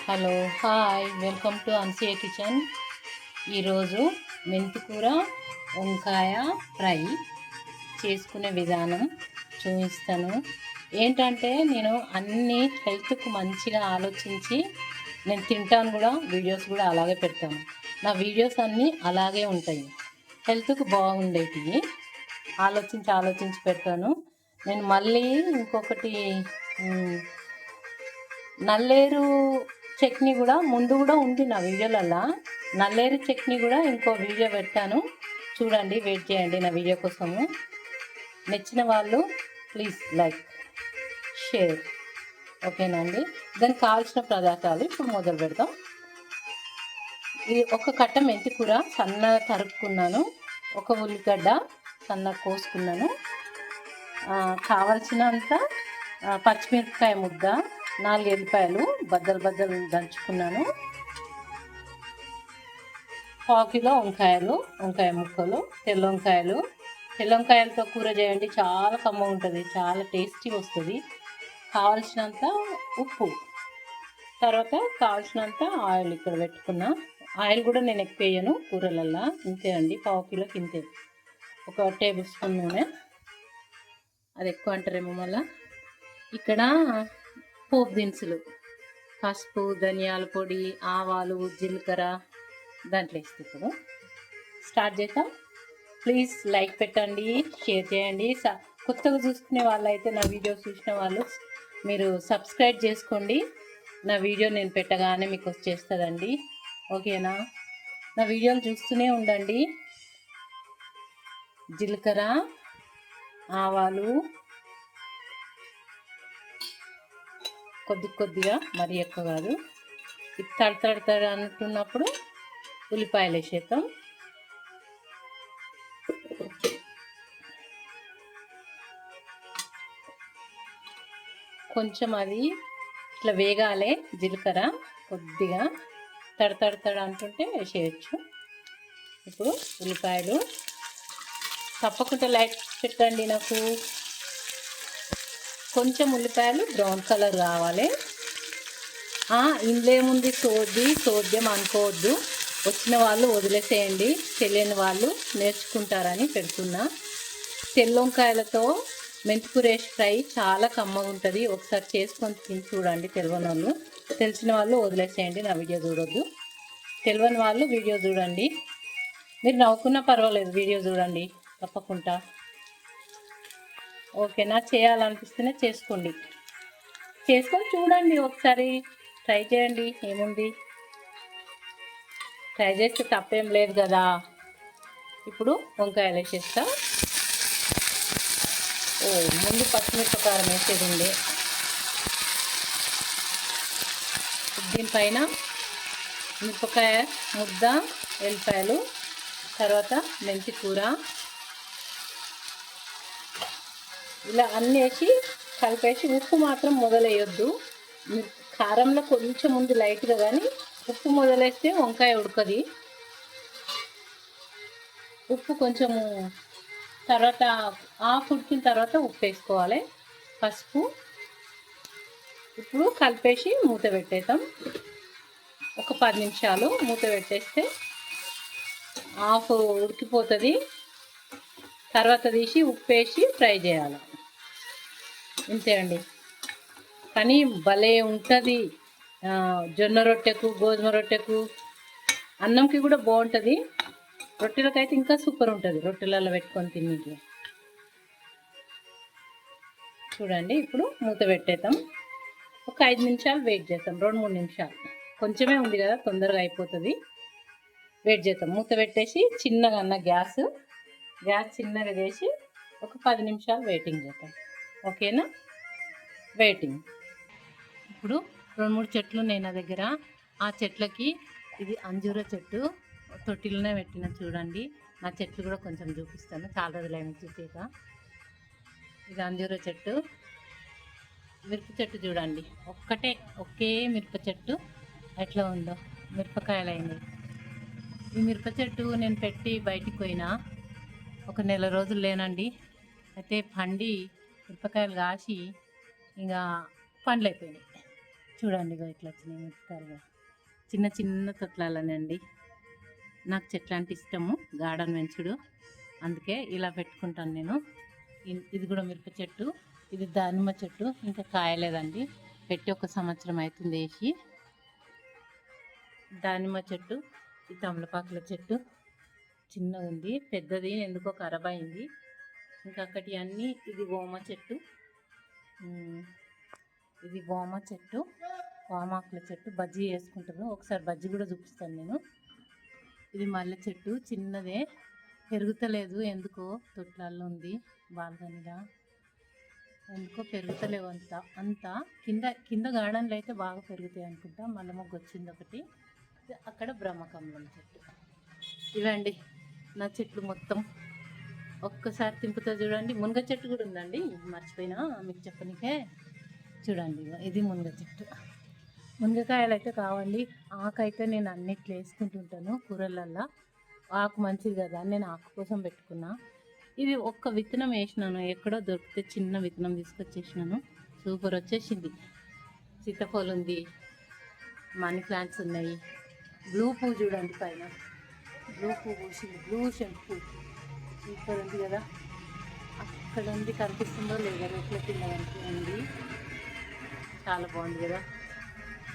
Hello hi welcome to Ansiya kitchen. ఈరోజు మెంతికూర వంకాయ ఫ్రై చేసుకునే విధానం చూపిస్తాను. ఏంటంటే నేను అన్నీ హెల్త్కు మంచిగా ఆలోచించి నేను తింటాను కూడా, వీడియోస్ కూడా అలాగే పెడతాను. నా వీడియోస్ అన్నీ అలాగే ఉంటాయి, హెల్త్కు బాగుండేటివి ఆలోచించి పెడతాను. నేను మళ్ళీ ఇంకొకటి నల్లేరు చట్నీ కూడా ముందు కూడా ఉంది నా వీడియోలలో. నల్లేరు చట్నీ కూడా ఇంకో వీడియో పెట్టాను, చూడండి, వెయిట్ చేయండి నా వీడియో కోసము. నచ్చిన వాళ్ళు ప్లీజ్ లైక్ షేర్, ఓకేనా అండి. దానికి కావాల్సిన పదార్థాలు ఇప్పుడు మొదలు పెడతాం. ఇది ఒక కట్ట మెంతికూర సన్నగా తరుక్కున్నాను, ఒక ఉల్లిగడ్డ సన్నగా కోసుకున్నాను, కావలసినంత పచ్చిమిరపకాయ ముద్ద, 4 ఎల్లిపాయలు బద్దలు దంచుకున్నాను, 1/4 కిలో వంకాయ ముక్కలు, తెల్ల వంకాయలతో కూర చేయండి, చాలా కమ్మగా ఉంటుంది, చాలా టేస్టీ వస్తుంది. కావలసినంత ఉప్పు, తర్వాత కావాల్సినంత ఆయిల్ ఇక్కడ పెట్టుకున్నా. ఆయిల్ కూడా నేను ఎక్కువ వేయను కూరలల్లో, ఇంతే అండి, 1/4 కిలోకి ఇంతే. 1 టేబుల్ స్పూన్ నూనె, అది ఎక్కువ అంటారేమో మళ్ళా. ఇక్కడ పోపు దినుసులు, పసుపు, ధనియాల పొడి, ఆవాలు, జీలకర్ర దాంట్లో వేస్తే ఇప్పుడు స్టార్ట్ చేద్దాం. ప్లీజ్ లైక్ పెట్టండి, షేర్ చేయండి. కొత్తగా చూసుకునే వాళ్ళు అయితే నా వీడియో చూసిన వాళ్ళు మీరు సబ్స్క్రైబ్ చేసుకోండి. నా వీడియో నేను పెట్టగానే మీకు వచ్చేస్తుందండి, ఓకేనా. నా వీడియోలు చూస్తూనే ఉండండి. జీలకర్ర, ఆవాలు కొద్దిగా, మరీ ఎక్కువ కాదు. ఇది తడతడ అంటున్నప్పుడు ఉల్లిపాయలు వేసేద్దాం. కొంచెం అది ఇట్లా వేగాలి, జీలకర్ర కొద్దిగా తడతడ అంటుంటే వేసేయచ్చు. ఇప్పుడు ఉల్లిపాయలు తప్పకుండా లైక్ పెట్టండి. నాకు కొంచెం ఉల్లిపాయలు బ్రౌన్ కలర్ కావాలి. ఇందులో ఏముంది, సోద్యం అనుకోవద్దు, వచ్చిన వాళ్ళు వదిలేసేయండి, తెలియని వాళ్ళు నేర్చుకుంటారని పెడుతున్నా. తెల్ల వంకాయలతో మెంతికూర ఫ్రై చాలా కమ్మగా ఉంటుంది, ఒకసారి చేసుకొని తిని చూడండి. తెలియని వాళ్ళు, తెలిసిన వాళ్ళు వదిలేసేయండి, నా వీడియో చూడొద్దు. తెలియని వాళ్ళు వీడియో చూడండి, మీరు నవ్వుకున్నా పర్వాలేదు, వీడియో చూడండి తప్పకుండా, ఓకేనా. చేయాలనిపిస్తేనే చేసుకొని చూడండి, ఒకసారి ట్రై చేయండి, ఏముంది, ట్రై చేస్తే తప్పేం లేదు కదా. ఇప్పుడు వంకాయలు వేసేస్తా. ముందు పచ్చిమిరపకారం వేసేది ఉంది, దీనిపైన మిరపకాయ ముద్ద, ఎల్లిపాయలు, తర్వాత మెంతికూర, ఇలా అన్నీ వేసి కలిపేసి, ఉప్పు మాత్రం మొదలెయ్యొద్దు. కారంలో కొంచెం ఉంది లైట్గా, కానీ ఉప్పు మొదలేస్తే వంకాయ ఉడకది. ఉప్పు కొంచెము తర్వాత ఉడికిన తర్వాత ఉప్పు వేసుకోవాలి, పసుపు. ఇప్పుడు కలిపేసి మూత పెట్టేద్దాం. ఒక 10 నిమిషాలు మూత పెట్టేస్తే హాఫ్ ఉడికిపోతుంది. తర్వాత తీసి ఉప్పు వేసి ఫ్రై చేయాలి, ఇంతే అండి. కానీ భలే ఉంటుంది, జొన్న రొట్టెకు, గోధుమ రొట్టెకు, అన్నంకి కూడా బాగుంటుంది. రొట్టెలకైతే ఇంకా సూపర్ ఉంటుంది, రొట్టెలలో పెట్టుకొని తినేకి. చూడండి, ఇప్పుడు మూత పెట్టేద్దాం. ఒక 5 నిమిషాలు వెయిట్ చేద్దాం, 2-3 నిమిషాలు, కొంచెమే ఉంది కదా, తొందరగా అయిపోతుంది. వెయిట్ చేద్దాం, మూత పెట్టేసి చిన్నగా గ్యాస్ చిన్నగా చేసి ఒక 10 నిమిషాలు వెయిటింగ్ చేద్దాం, ఓకేనా. వెయిటింగ్. ఇప్పుడు 2-3 చెట్లు ఉన్నాయి నా దగ్గర. ఆ చెట్లకి, ఇది అంజూర చెట్టు, తొట్టిలోనే పెట్టిన, చూడండి. నా చెట్లు కూడా కొంచెం చూపిస్తాను, చాలా రోజులైన చూసాక. ఇది అంజూర చెట్టు. మిరప చెట్టు చూడండి, ఒకే మిరప చెట్టు ఎట్లా ఉందో, మిరపకాయలు అయినాయి. ఈ మిరప చెట్టు నేను పెట్టి బయటికి పోయినా ఒక నెల రోజులు లేనండి, అయితే పండి మిరపకాయలు కాసి ఇంకా పండ్లు అయిపోయినాయి. చూడండి ఇగో ఇట్లా వచ్చినాయి మిరపకాయలు. చిన్న చిన్న తొట్లాలనండి. నాకు చెట్లు అంటే ఇష్టము, గార్డెన్ పెంచుడు, అందుకే ఇలా పెట్టుకుంటాను నేను. ఇది కూడా మిరప చెట్టు, ఇది దానిమ్మ చెట్టు, ఇంకా కాయలేదండి, పెట్టి 1 సంవత్సరం అవుతుంది వేసి. దానిమ్మ చెట్టు, ఈ తమలపాకుల చెట్టు చిన్నగా ఉంది, పెద్దది ఎందుకో ఖరాబ్ అయింది. ఇంకా అక్కడి అన్నీ, ఇది ఓమ చెట్టు, ఇది ఓమ చెట్టు, వామాకుల చెట్టు, బజ్జీ వేసుకుంటారు, ఒకసారి బజ్జీ కూడా చూపిస్తాను నేను. ఇది మల్లె చెట్టు చిన్నదే, పెరుగుతలేదు ఎందుకో, తొట్లల్లో ఉంది బాల్కనీగా, ఎందుకో పెరుగుతలేవు అంతా కింద కింద గార్డెన్లో అయితే బాగా పెరుగుతాయి అనుకుంటా. మల్లె మొగ్గ వచ్చింది ఒకటి. అక్కడ బ్రహ్మకమలం చెట్టు. ఇవండి నా చెట్లు మొత్తం. ఒక్కసారి తింపుతో చూడండి. మునగ చెట్టు కూడా ఉందండి, మర్చిపోయినా మీకు చెప్పనికే. చూడండి ఇది మునగ చెట్టు. మునగకాయలు అయితే కావండి. ఆకైతే నేను అన్నిట్లో వేసుకుంటుంటాను కూరలల్లో. ఆకు మంచిది కదా అని నేను ఆకు కోసం పెట్టుకున్నా. ఇది ఒక్క విత్తనం వేసినాను, ఎక్కడో దొరికితే చిన్న విత్తనం తీసుకొచ్చేసినాను, సూపర్ వచ్చేసింది. సీతాఫలం ఉంది, మనీ ప్లాంట్స్ ఉన్నాయి. బ్లూ పువ్వు చూడండి పైన, బ్లూ పువ్వు పూసింది, బ్లూ షెంట్ పువ్వు సూపర్ ఉంది కదా. అక్కడ ఉంది, కనిపిస్తుందో లేదా, రెట్ల కింద ఉంది, చాలా బాగుంది కదా.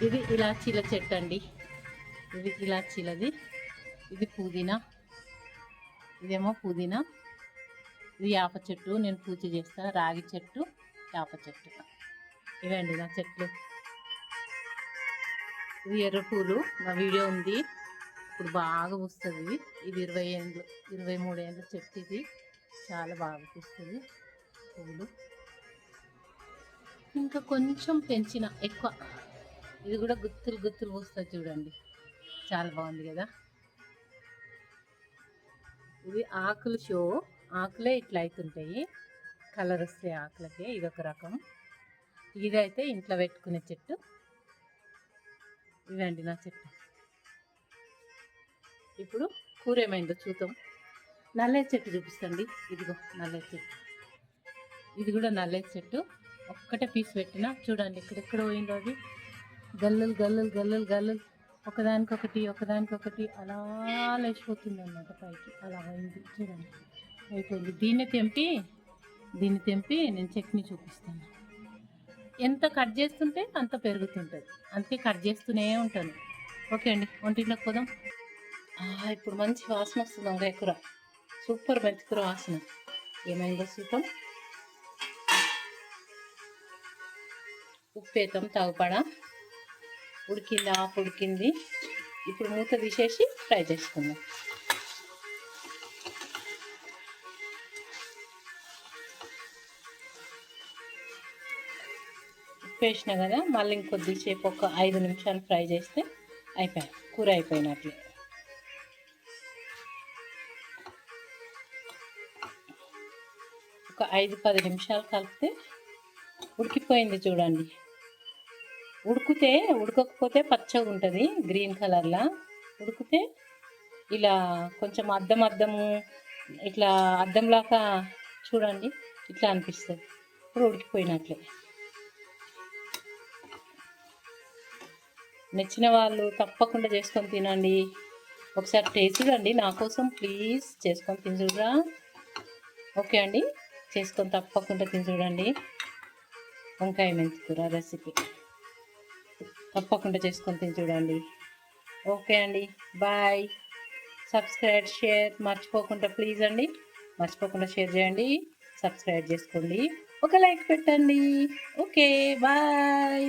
ఇది ఇలాచీల చెట్టు అండి, ఇది ఇలాచీలది. ఇది పుదీనా, ఇదేమో పుదీనా. ఇది వేప చెట్టు, నేను పూజ చేస్తా. రాగి చెట్టు, వేప చెట్టు, ఇవండి నా చెట్లు. ఇది ఎర్ర పూలు, నా వీడియో ఉంది, ఇప్పుడు బాగా పూస్తుంది. ఇది 20 ఏళ్ళు 23 ఏళ్ళ చెట్టు, ఇది చాలా బాగా పూస్తుంది పువ్వులు. ఇంకా కొంచెం పెంచిన ఎక్కువ, ఇది కూడా గుత్తులు గుత్తులు పూస్తుంది చూడండి, చాలా బాగుంది కదా. ఇది ఆకులు షో, ఆకులే ఇట్లా అవుతుంటాయి, కలర్ వస్తాయి ఆకులకే. ఇదొక రకం. ఇదైతే ఇంట్లో పెట్టుకునే చెట్టు. ఇవండి నా చెట్టు. ఇప్పుడు కూర ఏమైందో చూద్దాం. నల్లేరు చెట్టు చూపిస్తండి. ఇదిగో నల్లేరు చెట్టు, ఇది కూడా నల్లేరు చెట్టు. ఒక్కటే పీస్ పెట్టినా చూడండి, ఎక్కడెక్కడ పోయిందో అది. గల్లులు గల్లులు గల్లులు గల్లులు, ఒకదానికొకటి ఒకదానికొకటి అలా లేచిపోతుంది అన్నమాట పైకి. అలా అయింది చూడండి, అయిపోయింది. దీన్ని తెంపి నేను చట్నీ చూపిస్తాను. ఎంత కట్ చేస్తుంటే అంత పెరుగుతుంటుంది, అందుకే కట్ చేస్తూనే ఉంటాను. ఓకే అండి, వంటింట్లోకి పోదాం. ఇప్పుడు మంచి వాసన వస్తుంది వంకాయ కూర, సూపర్ మెంతి కూర వాసన. ఏమైందో చూద్దాం. ఉప్పు వేద్దాం తగుపడా. ఉడికింది, ఆకు ఉడికింది. ఇప్పుడు మూత తీసేసి ఫ్రై చేసుకుందాం. ఉప్పు వేసినా కదా, మళ్ళీ ఇంకొద్దిసేపు ఒక 5 నిమిషాలు ఫ్రై చేస్తే అయిపోయాయి, కూర అయిపోయినట్లే. ఒక 5-10 నిమిషాలు కలిపితే ఉడికిపోయింది చూడండి. ఉడకకపోతే పచ్చగా ఉంటుంది, గ్రీన్ కలర్లా. ఉడికితే ఇలా కొంచెం అద్దము ఇట్లా అద్దంలాగా చూడండి, ఇట్లా అనిపిస్తుంది. ఇప్పుడు ఉడికిపోయినట్లే. నచ్చిన వాళ్ళు తప్పకుండా చేసుకొని తినండి. ఒకసారి టేస్ట్ చూడండి, నా కోసం ప్లీజ్ చేసుకొని తిని చూడరా. ఓకే అండి, చేసుకొని తప్పకుండా తిని చూడండి. వంకాయ మెంతి కూర రెసిపీ తప్పకుండా చేసుకొని తిని చూడండి. ఓకే అండి, బాయ్. సబ్స్క్రైబ్, షేర్ మర్చిపోకుండా ప్లీజ్ అండి, మర్చిపోకుండా షేర్ చేయండి, సబ్స్క్రైబ్ చేసుకోండి, ఒక లైక్ పెట్టండి. Okay, bye.